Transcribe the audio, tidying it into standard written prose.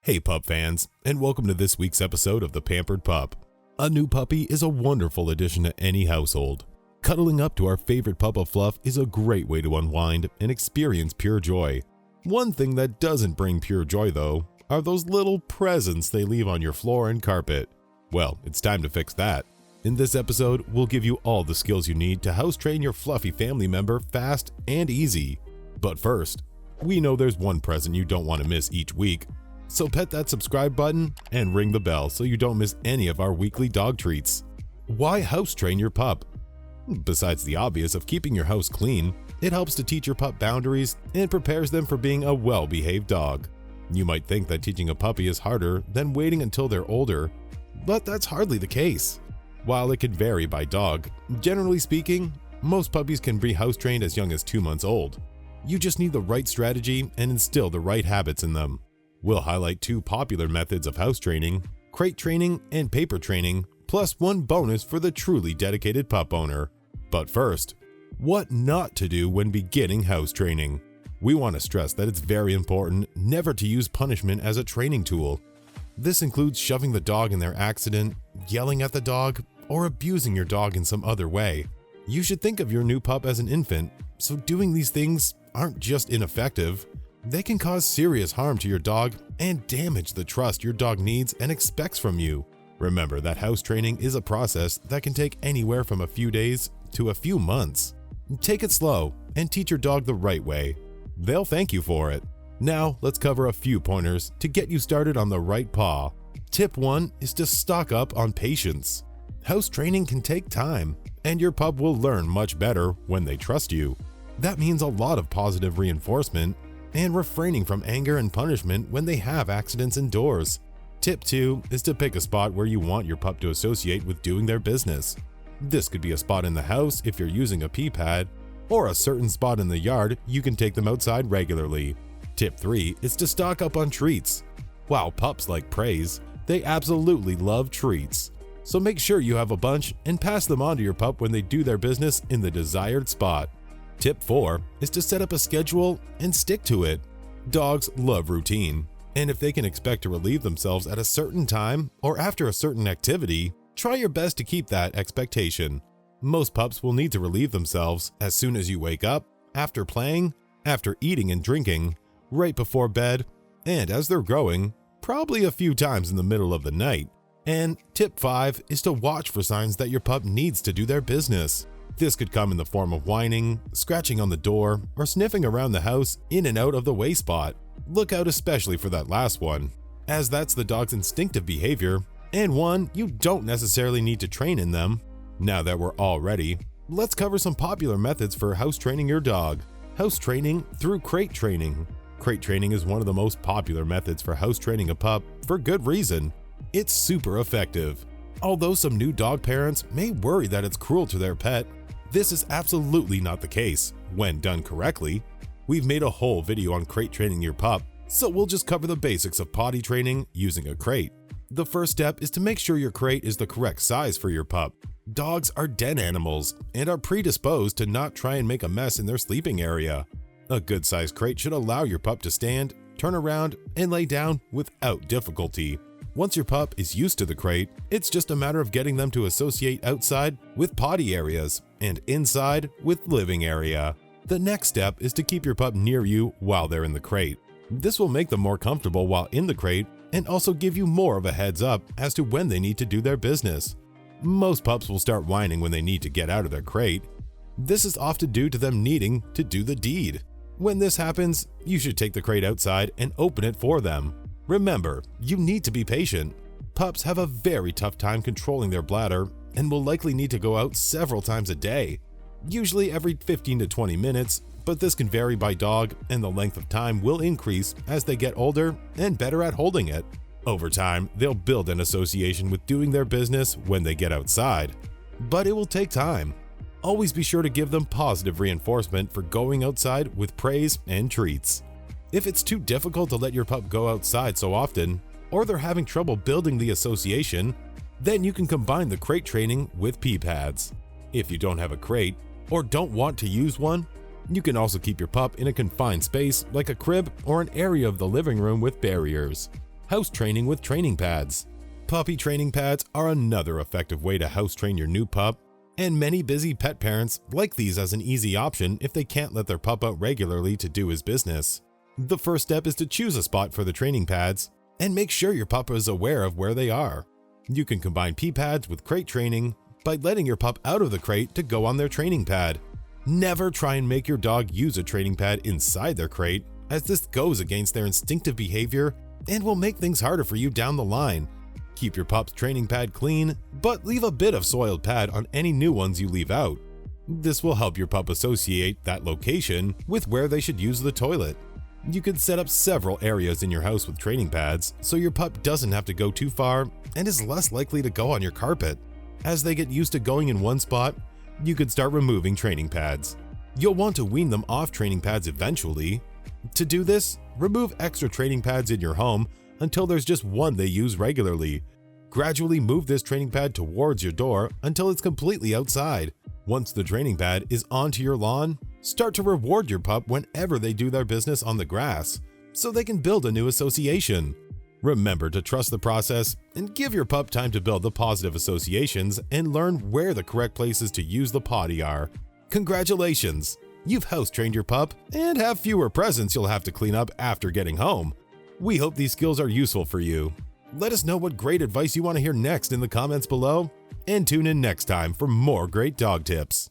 Hey pup fans, and welcome to this week's episode of the Pampered Pup. A new puppy is a wonderful addition to any household. Cuddling up to our favorite pup of fluff is a great way to unwind and experience pure joy. One thing that doesn't bring pure joy though, are those little presents they leave on your floor and carpet. Well, it's time to fix that. In this episode, we'll give you all the skills you need to house train your fluffy family member fast and easy. But first, we know there's one present you don't want to miss each week. So pet that subscribe button and ring the bell so you don't miss any of our weekly dog treats. Why house train your pup? Besides the obvious of keeping your house clean, it helps to teach your pup boundaries and prepares them for being a well-behaved dog. You might think that teaching a puppy is harder than waiting until they're older, but that's hardly the case. While it can vary by dog, generally speaking, most puppies can be house trained as young as 2 months old. You just need the right strategy and instill the right habits in them. We'll highlight 2 popular methods of house training, crate training and paper training, plus one bonus for the truly dedicated pup owner. But first, what not to do when beginning house training. We want to stress that it's very important never to use punishment as a training tool. This includes shoving the dog in their accident, yelling at the dog, or abusing your dog in some other way. You should think of your new pup as an infant, so doing these things aren't just ineffective. They can cause serious harm to your dog and damage the trust your dog needs and expects from you. Remember that house training is a process that can take anywhere from a few days to a few months. Take it slow and teach your dog the right way. They'll thank you for it. Now let's cover a few pointers to get you started on the right paw. Tip 1 is to stock up on patience. House training can take time, and your pup will learn much better when they trust you. That means a lot of positive reinforcement and refraining from anger and punishment when they have accidents indoors. Tip 2 is to pick a spot where you want your pup to associate with doing their business. This could be a spot in the house if you're using a pee pad, or a certain spot in the yard you can take them outside regularly. Tip 3 is to stock up on treats. While pups like praise, they absolutely love treats. So make sure you have a bunch and pass them on to your pup when they do their business in the desired spot. Tip 4 is to set up a schedule and stick to it. Dogs love routine, and if they can expect to relieve themselves at a certain time or after a certain activity, try your best to keep that expectation. Most pups will need to relieve themselves as soon as you wake up, after playing, after eating and drinking, right before bed, and as they're growing, probably a few times in the middle of the night. And tip 5 is to watch for signs that your pup needs to do their business. This could come in the form of whining, scratching on the door, or sniffing around the house in and out of the way spot. Look out especially for that last one, as that's the dog's instinctive behavior and one you don't necessarily need to train in them. Now that we're all ready, let's cover some popular methods for house training your dog. House training through crate training. Crate training is one of the most popular methods for house training a pup for good reason. It's super effective. Although some new dog parents may worry that it's cruel to their pet, this is absolutely not the case when done correctly. We've made a whole video on crate training your pup, so we'll just cover the basics of potty training using a crate. The first step is to make sure your crate is the correct size for your pup. Dogs are den animals and are predisposed to not try and make a mess in their sleeping area. A good sized crate should allow your pup to stand, turn around, and lay down without difficulty. Once your pup is used to the crate, it's just a matter of getting them to associate outside with potty areas and inside with living area. The next step is to keep your pup near you while they're in the crate. This will make them more comfortable while in the crate and also give you more of a heads up as to when they need to do their business. Most pups will start whining when they need to get out of their crate. This is often due to them needing to do the deed. When this happens, you should take the crate outside and open it for them. Remember, you need to be patient. Pups have a very tough time controlling their bladder and will likely need to go out several times a day, usually every 15 to 20 minutes, but this can vary by dog and the length of time will increase as they get older and better at holding it. Over time, they'll build an association with doing their business when they get outside, but it will take time. Always be sure to give them positive reinforcement for going outside with praise and treats. If it's too difficult to let your pup go outside so often, or they're having trouble building the association, then you can combine the crate training with pee pads. If you don't have a crate, or don't want to use one, you can also keep your pup in a confined space like a crib or an area of the living room with barriers. House training with training pads. Puppy training pads are another effective way to house train your new pup, and many busy pet parents like these as an easy option if they can't let their pup out regularly to do his business. The first step is to choose a spot for the training pads and make sure your pup is aware of where they are. You can combine pee pads with crate training by letting your pup out of the crate to go on their training pad. Never try and make your dog use a training pad inside their crate, as this goes against their instinctive behavior and will make things harder for you down the line. Keep your pup's training pad clean, but leave a bit of soiled pad on any new ones you leave out. This will help your pup associate that location with where they should use the toilet. You could set up several areas in your house with training pads so your pup doesn't have to go too far and is less likely to go on your carpet. As they get used to going in one spot, you could start removing training pads. You'll want to wean them off training pads eventually. To do this, remove extra training pads in your home until there's just one they use regularly. Gradually move this training pad towards your door until it's completely outside. Once the training pad is onto your lawn, start to reward your pup whenever they do their business on the grass, so they can build a new association. Remember to trust the process and give your pup time to build the positive associations and learn where the correct places to use the potty are. Congratulations! You've house trained your pup and have fewer presents you'll have to clean up after getting home. We hope these skills are useful for you. Let us know what great advice you want to hear next in the comments below, and tune in next time for more great dog tips.